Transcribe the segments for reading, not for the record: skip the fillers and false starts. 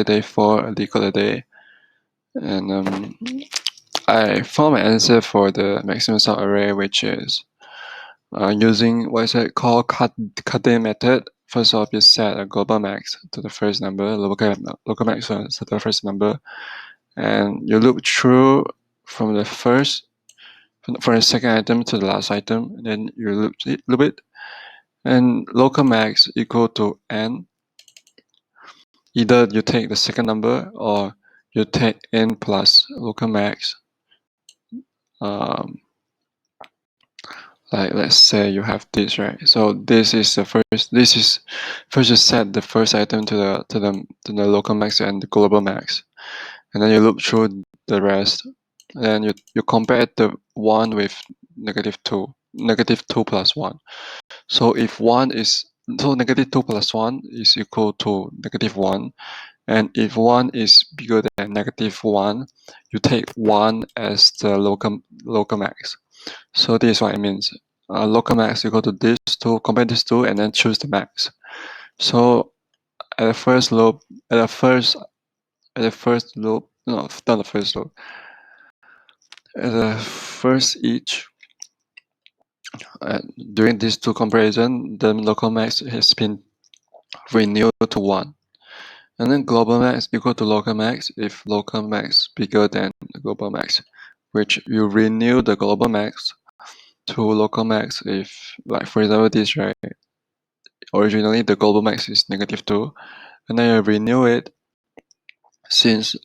day 4, LeetCode a day, and I found my answer for the maximum sum array, which is using what is it called cut-in method. First off, you set a global max to the first number, local max to the first number, and you loop through from the second item to the last item, and then you loop it, and local max equal to n. Either you take the second number or you take n plus local max. Like let's say you have this, right? So this is the first. This is first you set the first item to the local max and the global max, and then you loop through the rest. And then you compare the 1 with -2, -2 plus 1. So if 1 is -2 plus 1 is equal to -1, and if 1 is bigger than -1, you take 1 as the local max. So this is what it means. Local max equal to this two, compare these two, and then choose the max. So at the first loop, no, not the first loop. At the first each, during these two comparison, the local max has been renewed to 1. And then global max equal to local max if local max bigger than the global max, which you renew the global max to local max if, like for example this, right? Originally the global max is -2, and then you renew it since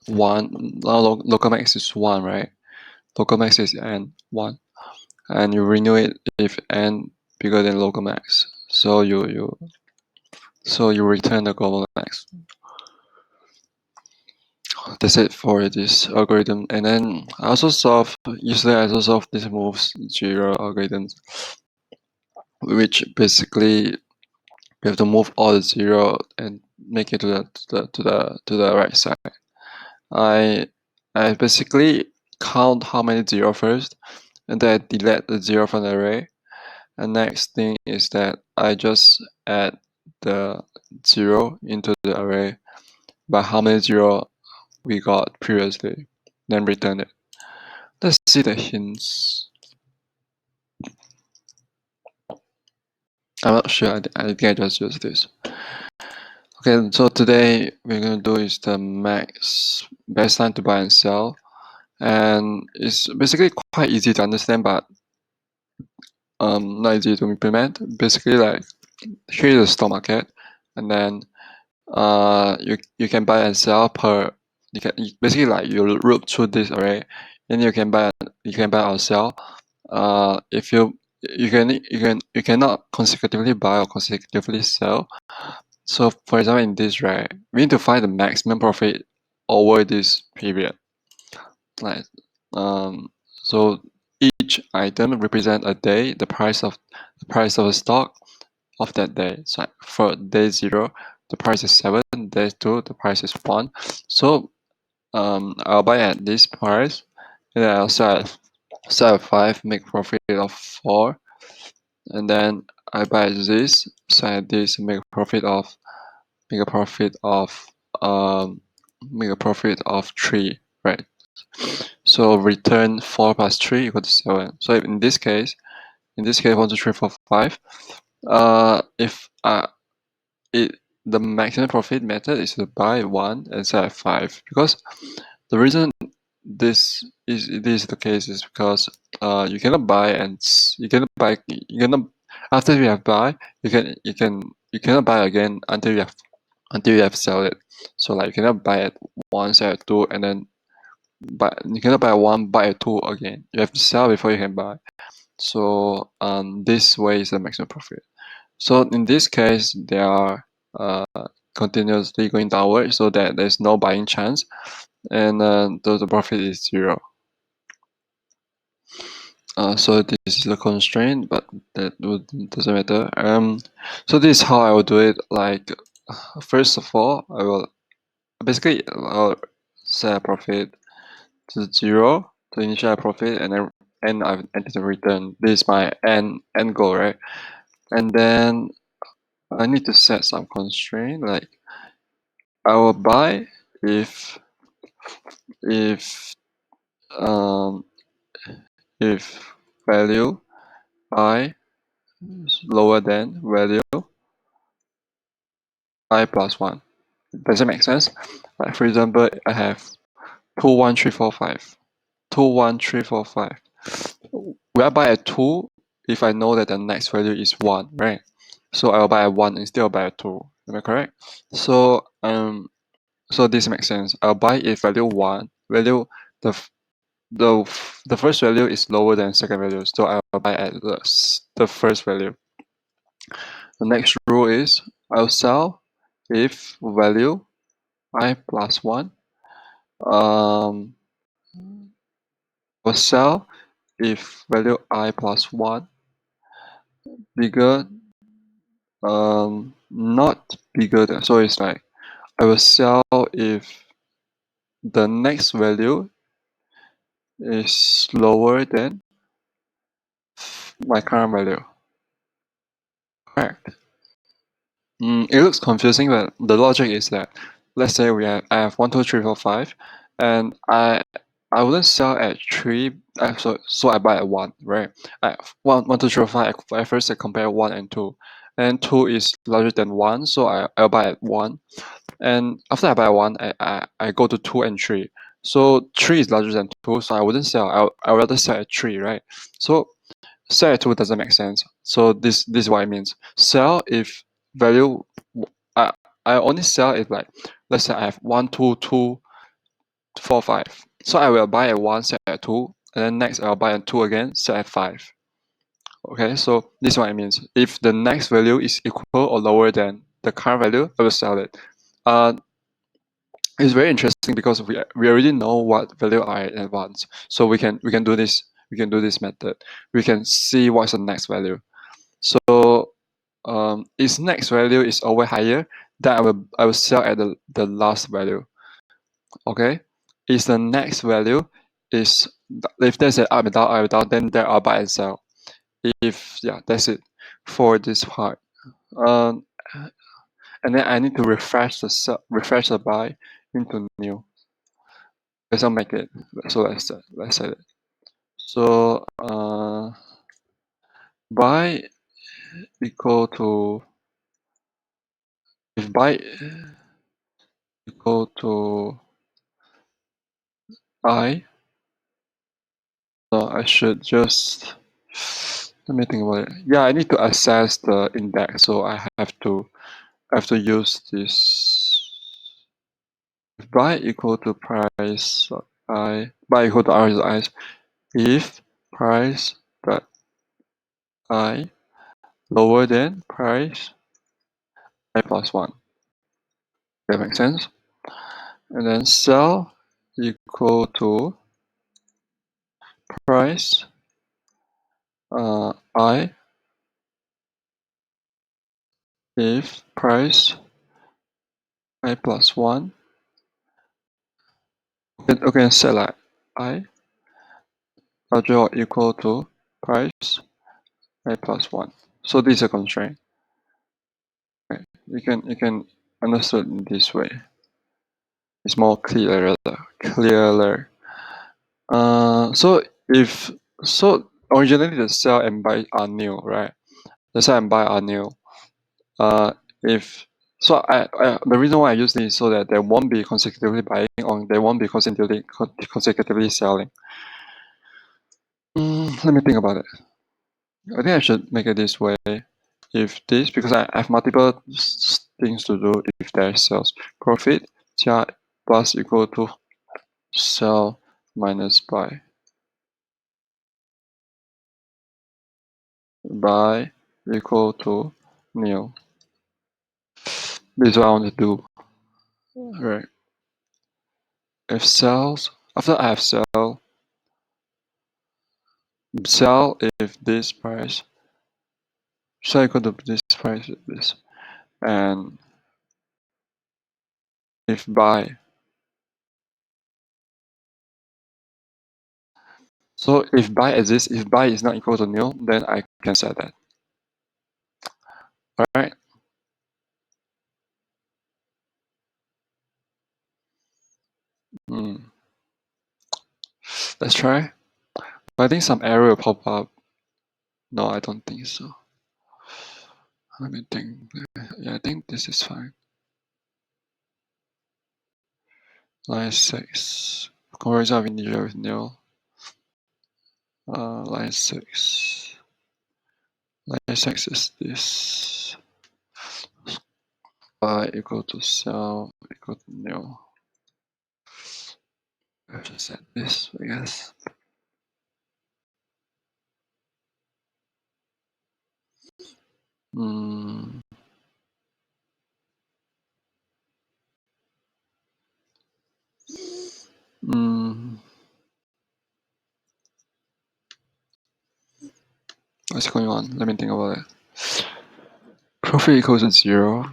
1, now local max is 1, right? Local max is n, 1. And you renew it if n bigger than local max. So you return the global max. That's it for this algorithm. And then yesterday I also solved this moves 0 algorithms, which basically we have to move all the 0 and make it to the right side. I basically count how many 0 first, and then I delete the 0 from the array. And next thing is that I just add the 0 into the array by how many 0 we got previously, then return it. Let's see the hints. I'm not sure, I think I just used this. Okay, so today we're gonna do is the max best time to buy and sell. And it's basically quite easy to understand, but not easy to implement. Basically, like here is the stock market, and then you can buy and sell per. Basically like you loop through this array, and you can buy or sell. If you cannot consecutively buy or consecutively sell. So for example, in this, right, we need to find the maximum profit over this period. Like so each item represent a day, the price of a stock of that day. So for day 0, the price is 7. Day 2, the price is 1. So I'll buy at this price, and then I'll sell at 5, make profit of 4, and then I buy this, sell at this, make a profit of 3, right? So return 4 plus 3 equal to 7. So in this case 1, 2, 3, 4, 5. If the maximum profit method is to buy 1 and sell at 5, because the reason this is the case is because you cannot buy after you have buy you cannot buy again until you have sell it. So like you cannot buy at 1, sell at 2, and then you cannot buy 1, buy at 2 again. You have to sell before you can buy. So this way is the maximum profit. So in this case, they are continuously going downward, so that there's no buying chance, and the profit is 0. So this is the constraint, but that doesn't matter. So this is how I will do it. Like first of all, I'll set a profit to 0 to initial profit, and then I've entered the return. This is my end goal, right? And then I need to set some constraint, like I will buy if um if value I is lower than value I plus 1. Does it make sense? Like for example, I have 2, 1, 3, 4, 5. 2, 1, 3, 4, 5. Will I buy a 2 if I know that the next value is 1, right? So I will buy a 1 instead of buy a 2. Am I correct? So this makes sense. I'll buy if value 1, value the the first value is lower than second value, so I'll buy at the first value. The next rule is I'll sell if value I plus 1. I'll sell if value I plus 1 bigger, not bigger than, so it's like I will sell if the next value is lower than my current value. Correct. It looks confusing, but the logic is that let's say I have 1, 2, 3, 4, 5, and I wouldn't sell at 3, so I buy at 1, right? I have 1, 1, 2, 3, 4, 5. At first I compare 1 and 2, and 2 is larger than 1, so I'll buy at 1. And after I buy 1, I go to 2 and 3. So 3 is larger than 2, so I wouldn't sell. I'll rather sell at 3, right? So sell at 2 doesn't make sense. So this is what it means. Sell if value I I only sell if, like, let's say I have 1, 2, 2, 4, 5. So I will buy at 1, sell at 2, and then next I'll buy at 2 again, sell at 5. Okay, so this is what it means. If the next value is equal or lower than the current value, I will sell it. It's very interesting because we already know what value are in advance, so we can do this method. We can see what's the next value. So its next value is over higher, then I will sell at the last value. Okay, if the next value is, if there's an up and down, then there I'll buy and sell. If that's it for this part. Um, and then I need to refresh the buy into new. Let's not make it. So let's set it. So buy equal to, if buy equal to I, I should just, let me think about it. Yeah, I need to access the index, so I have to use this. If buy equal to price buy equal to R is I, if price dot I lower than price I plus 1. That makes sense? And then sell equal to price I if price I plus 1. Okay, set like I larger or equal to price I plus 1. So this is a constraint. Okay. You can understand in this way. It's more clearer. So originally the sell and buy are new, right? The sell and buy are new. If so, the reason why I use this is so that there won't be consecutively buying or there won't be consecutively selling. Let me think about it. I think I should make it this way. If this, because I have multiple things to do if there's sales. Profit plus equal to sell minus buy. Buy equal to new. This is what I want to do. Right. If sales, after I have sell if this price, sell equal to this price is this, and if buy. So if buy exists, if buy is not equal to nil, then I can set that. Alright. Let's try. But I think some error will pop up. No, I don't think so. Let me think. Yeah, I think this is fine. Line 6. Conversion of integer with nil. Line 6. Line 6 is this. Equal to cell equal to nil. I have to set this, I guess. What's going on? Let me think about it. Profit equals to 0.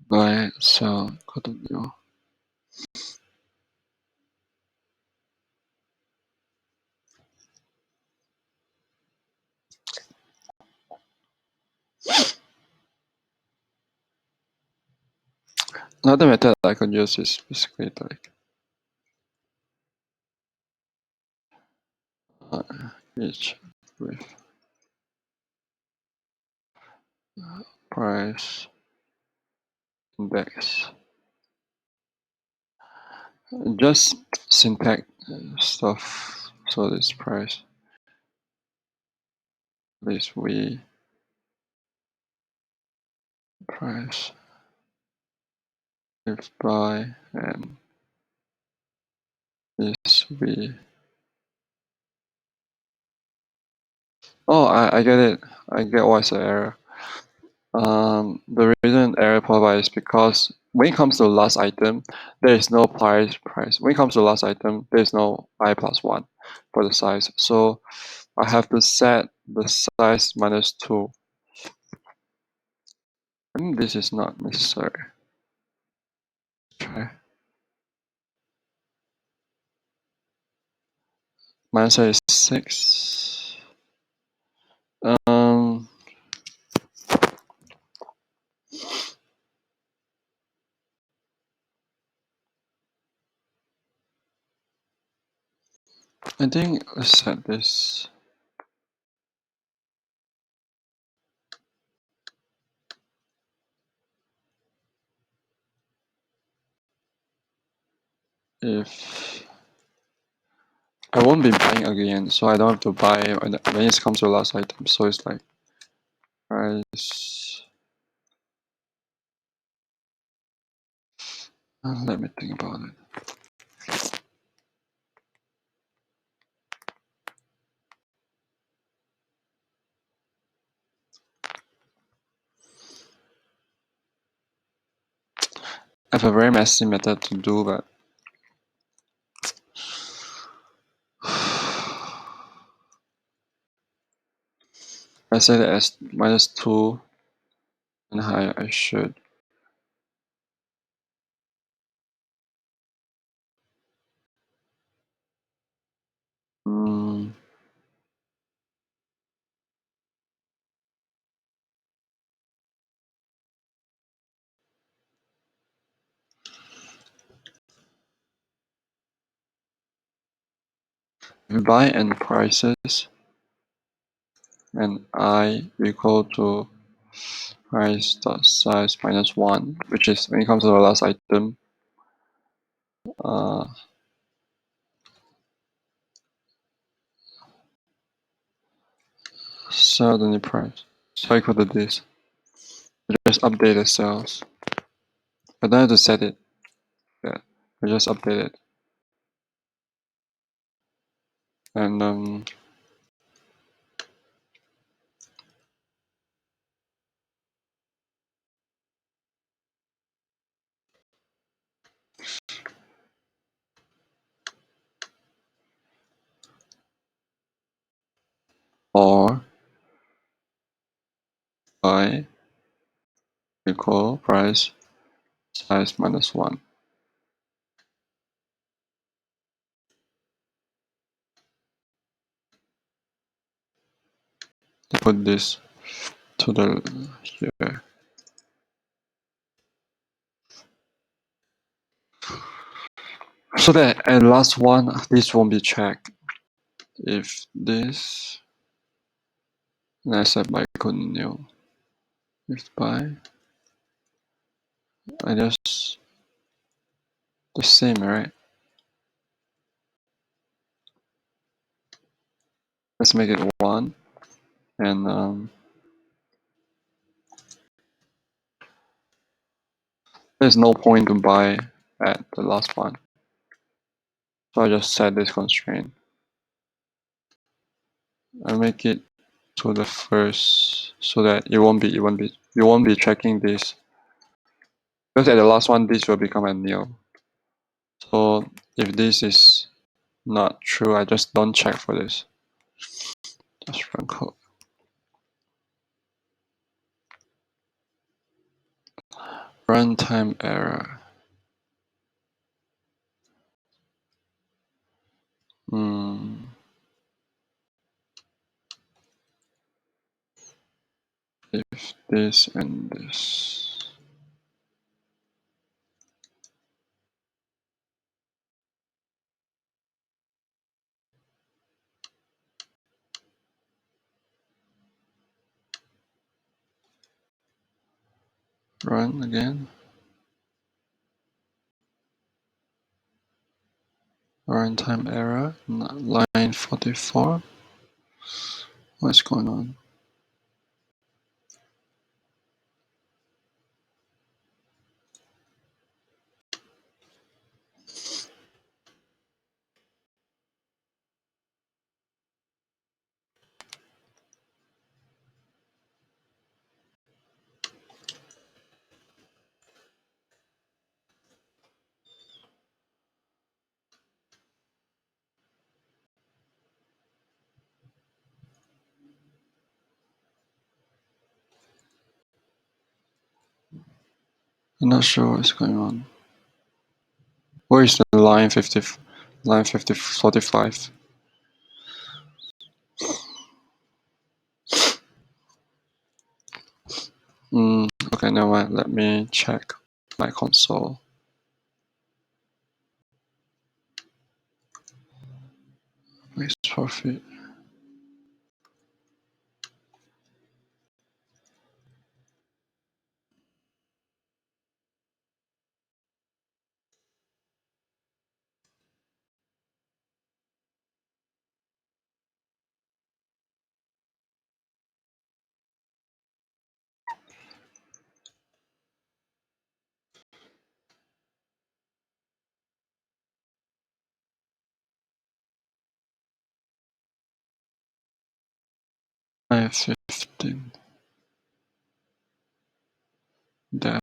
Right, so equal to 0. Another method I could use is basically like each with price index. Just syntax stuff. So this price, this V price, if buy, and this V. Oh, I get it. I get what's the error. The reason error pop is because when it comes to the last item, there is no price. When it comes to the last item, there is no I plus 1 for the size. So I have to set the size -2. I think this is not necessary. Try. My answer is 6. I think let's set this. If I won't be buying again, so I don't have to buy when it comes to the last item. So it's like price. Let me think about it. I have a very messy method to do, but I set it as -2 and higher. I should. Buy and prices, and I equal to price dot size -1, which is when it comes to the last item. Sell the new price. So equal to this. Just update the cells. I don't have to set it. Yeah, I just update it. And or I equal price size -1. Put this to the here. So that at last one, this won't be checked. If this, let's set by continue. If by, I just the same, right? Let's make it 1, and there's no point to buy at the last one. So I just set this constraint. I make it to the first so that you won't be checking this. Because at the last one, this will become a nil. So if this is not true, I just don't check for this. Just run code. Runtime error. If this and this. Run again. Runtime error. Line 44. What's going on? I'm not sure what's going on. Where is the line 50? Line 45. Okay, never mind. Let me check my console. Makes profit. I have 15. Dev.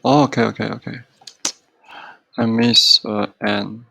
Oh, okay. I miss N.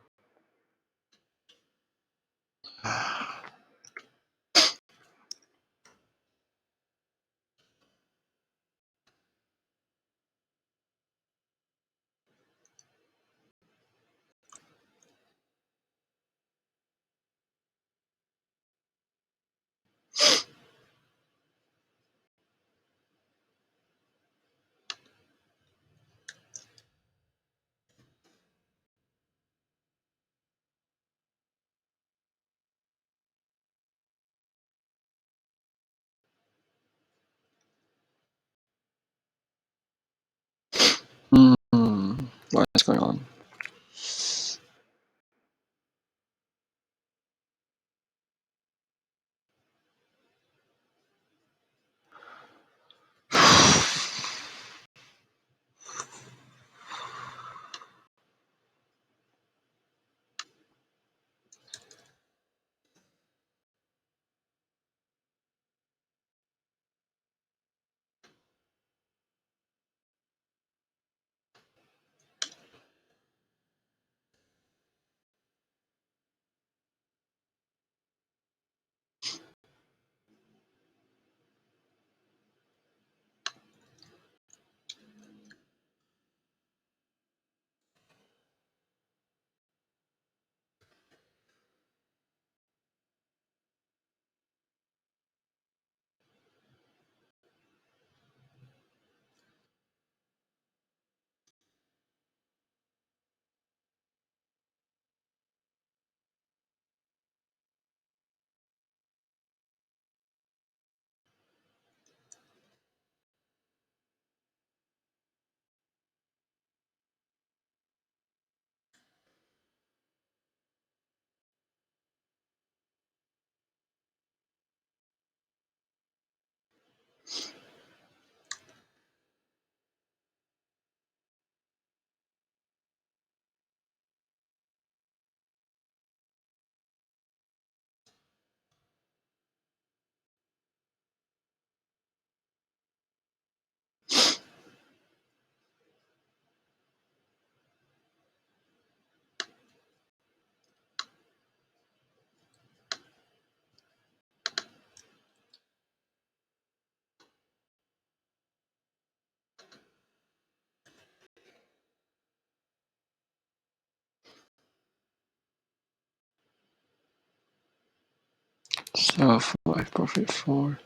So 5, profit 4,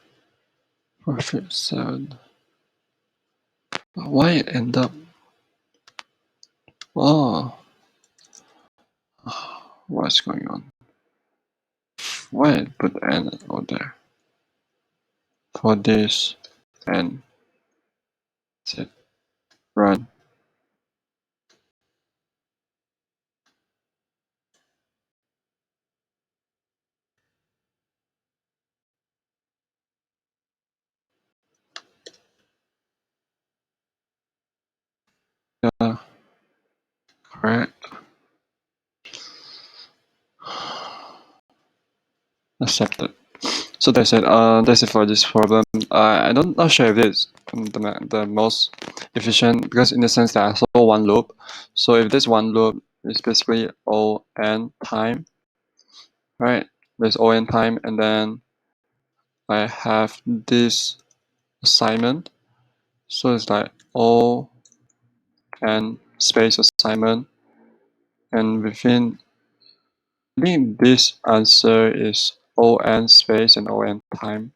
profit 7. Why it end up? Oh, what's going on? Why it put N over there? For this and set run. Yeah, correct. Accepted. So that's it. That's it for this problem. I don't not sure if it's the most efficient because in the sense that I saw one loop. So if this one loop is basically O n time, right? There's O n time, and then I have this assignment. So it's like O n space assignment, and within I think this answer is O n space and O n time.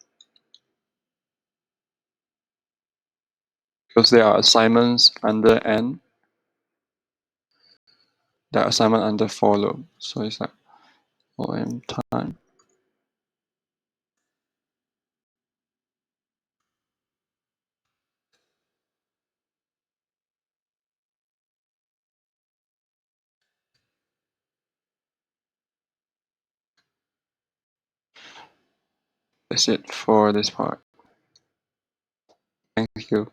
Because there are assignments under n, there are assignment under for loop. So it's like OM time. That's it for this part. Thank you.